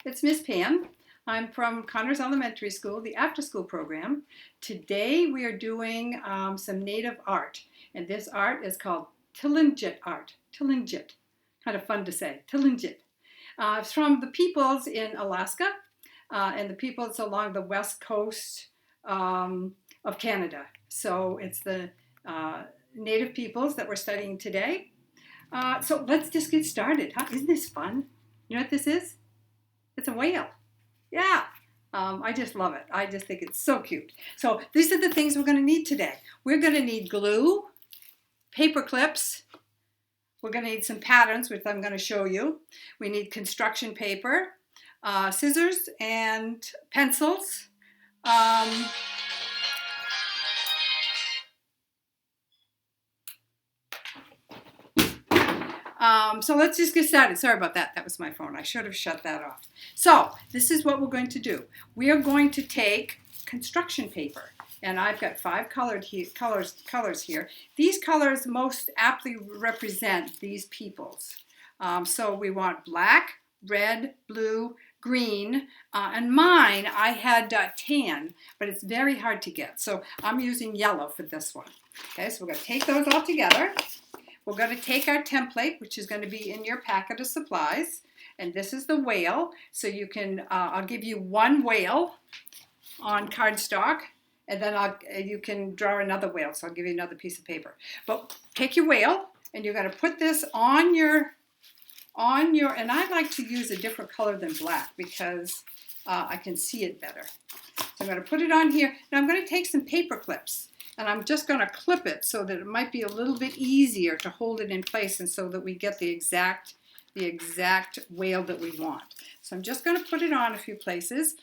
It's Miss Pam. I'm from Connors Elementary School, the Afterschool program. Today we are doing some native art, and this art is called Tlingit art. Tlingit, kind of fun to say, Tlingit. It's from the peoples in Alaska and the peoples along the west coast of Canada. So it's the native peoples that we're studying today. So let's just get started. Huh? Isn't this fun? You know what this is? It's a whale. Yeah. I just love it. I just think it's so cute. So these are the things we're going to need today. We're going to need glue, paper clips. We're going to need some patterns, which I'm going to show you. We need construction paper, scissors and pencils. So let's just get started. Sorry about that. That was my phone. I should have shut that off. So this is what we're going to do. We are going to take construction paper. And I've got 5 colors here. These colors most aptly represent these peoples. So we want black, red, blue, green, and mine I had tan, but it's very hard to get. So I'm using yellow for this one. Okay, so we're going to take those all together. We're going to take our template, which is going to be in your packet of supplies, and this is the whale. So you can, I'll give you one whale on cardstock, and then you can draw another whale. So I'll give you another piece of paper. But take your whale, and you're going to put this on your, and I like to use a different color than black because I can see it better. So I'm going to put it on here. Now I'm going to take some paper clips. And I'm just going to clip it so that it might be a little bit easier to hold it in place and so that we get the exact whale that we want. So I'm just going to put it on a few places.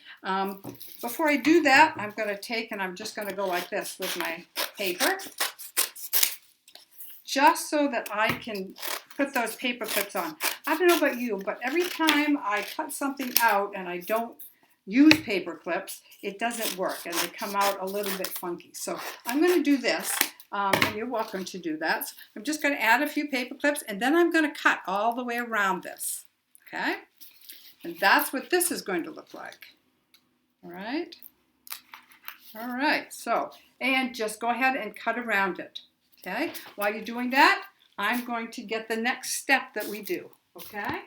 Before I do that, I'm going to take and I'm just going to go like this with my paper, just so that I can put those paper clips on. I don't know about you, but every time I cut something out and I don't use paper clips, it doesn't work and they come out a little bit funky. So I'm going to do this, and you're welcome to do that. So I'm just going to add a few paper clips and then I'm going to cut all the way around this. Okay? And that's what this is going to look like. All right? All right. So, and just go ahead and cut around it. Okay? While you're doing that, I'm going to get the next step that we do. Okay?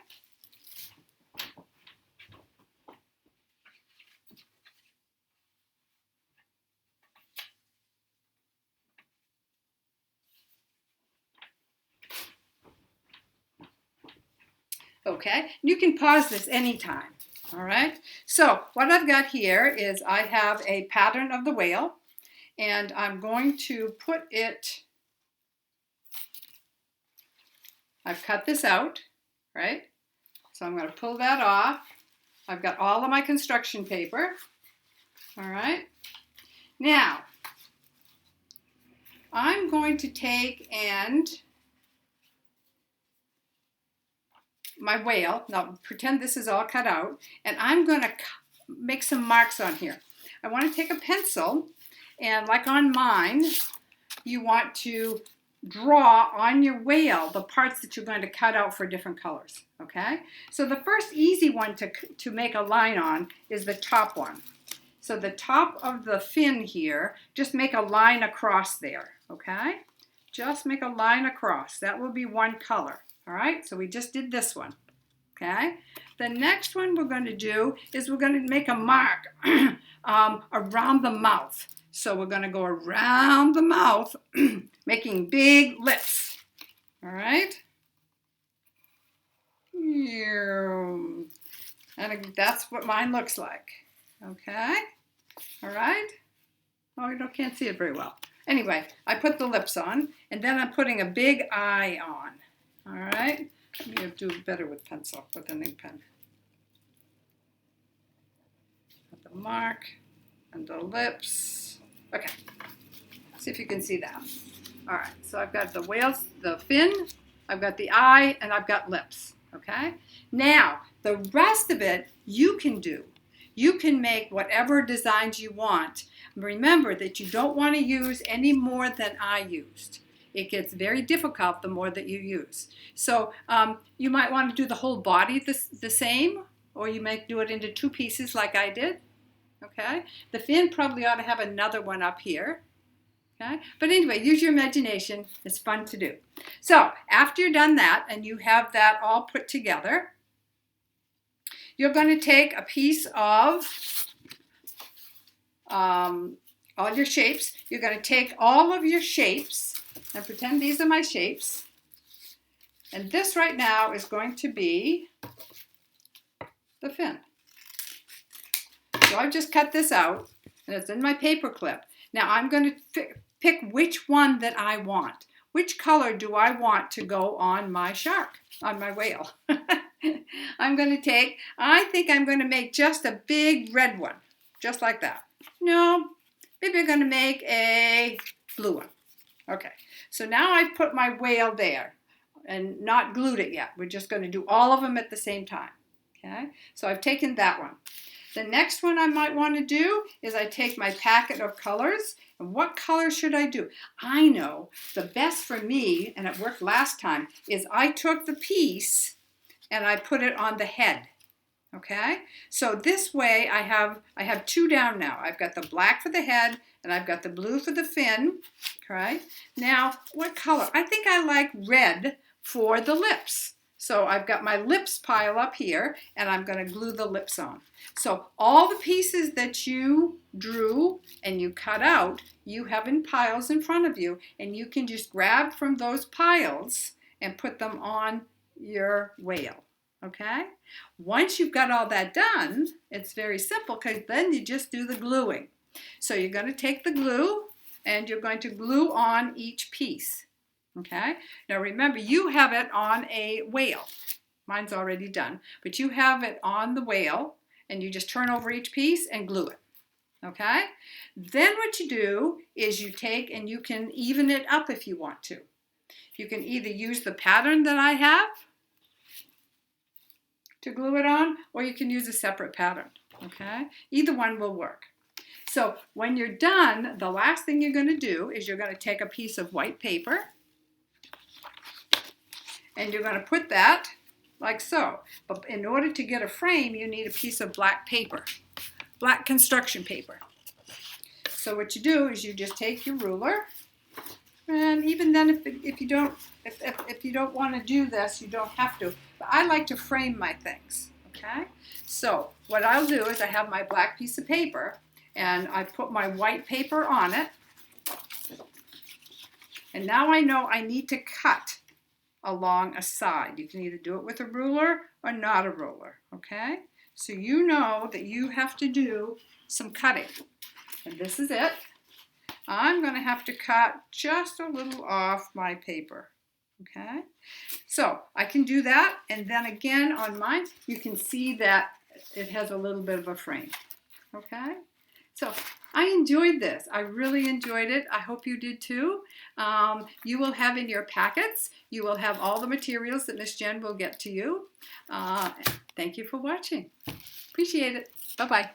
Okay, you can pause this anytime. All right, so what I've got here is I have a pattern of the whale, and I'm going to put it, I've cut this out, right? So I'm going to pull that off. I've got all of my construction paper. All right, now I'm going to take and my whale, now pretend this is all cut out, and I'm going to make some marks on here. I want to take a pencil, and like on mine, you want to draw on your whale the parts that you're going to cut out for different colors, okay? So the first easy one to make a line on is the top one. So the top of the fin here, just make a line across there, okay? Just make a line across. That will be one color. All right, so we just did this one, okay? The next one we're going to do is we're going to make a mark around the mouth. So we're going to go around the mouth, making big lips, all right? And that's what mine looks like, okay? All right? Oh, you can't see it very well. Anyway, I put the lips on, and then I'm putting a big eye on. All right, let me do better with pencil, with an ink pen. Put the mark and the lips. Okay, see if you can see that. All right, so I've got the whales, the fin, I've got the eye, and I've got lips. Okay, now the rest of it you can do. You can make whatever designs you want. Remember that you don't want to use any more than I used. It gets very difficult the more that you use. So you might want to do the whole body the same, or you might do it into 2 pieces like I did. Okay, the fin probably ought to have another one up here. Okay, but anyway, use your imagination. It's fun to do. So after you're done that and you have that all put together, you're going to take a piece of all your shapes. You're going to take all of your shapes and pretend these are my shapes. And this right now is going to be the fin. So I've just cut this out and it's in my paper clip. Now I'm going to pick which one that I want. Which color do I want to go on my shark, on my whale? I think I'm going to make just a big red one, just like that. No, maybe I'm going to make a blue one. Okay, so now I've put my whale there and not glued it yet. We're just going to do all of them at the same time. Okay, so I've taken that one. The next one I might want to do is I take my packet of colors, and what color should I do? I know the best for me, and it worked last time, is I took the piece and I put it on the head. Okay, so this way I have 2 down now. I've got the black for the head and I've got the blue for the fin. Okay, now what color? I think I like red for the lips. So I've got my lips pile up here and I'm going to glue the lips on. So all the pieces that you drew and you cut out, you have in piles in front of you, and you can just grab from those piles and put them on your whale. Okay? Once you've got all that done, it's very simple because then you just do the gluing. So you're going to take the glue and you're going to glue on each piece. Okay, now remember you have it on a whale. Mine's already done, but you have it on the whale and you just turn over each piece and glue it. Okay, then what you do is you take and you can even it up if you want to. You can either use the pattern that I have to glue it on, or you can use a separate pattern. Okay, either one will work. So when you're done, the last thing you're going to do is you're going to take a piece of white paper and you're going to put that like so. But in order to get a frame, you need a piece of black paper, black construction paper. So what you do is you just take your ruler, and even then if you don't want to do this, you don't have to. But I like to frame my things, okay? So what I'll do is I have my black piece of paper and I put my white paper on it. And now I know I need to cut along a side. You can either do it with a ruler or not a ruler, okay? So you know that you have to do some cutting. And this is it. I'm going to have to cut just a little off my paper, okay? So I can do that, and then again on mine, you can see that it has a little bit of a frame, okay? So I enjoyed this. I really enjoyed it. I hope you did too. You will have in your packets, you will have all the materials that Miss Jen will get to you. Thank you for watching. Appreciate it. Bye-bye.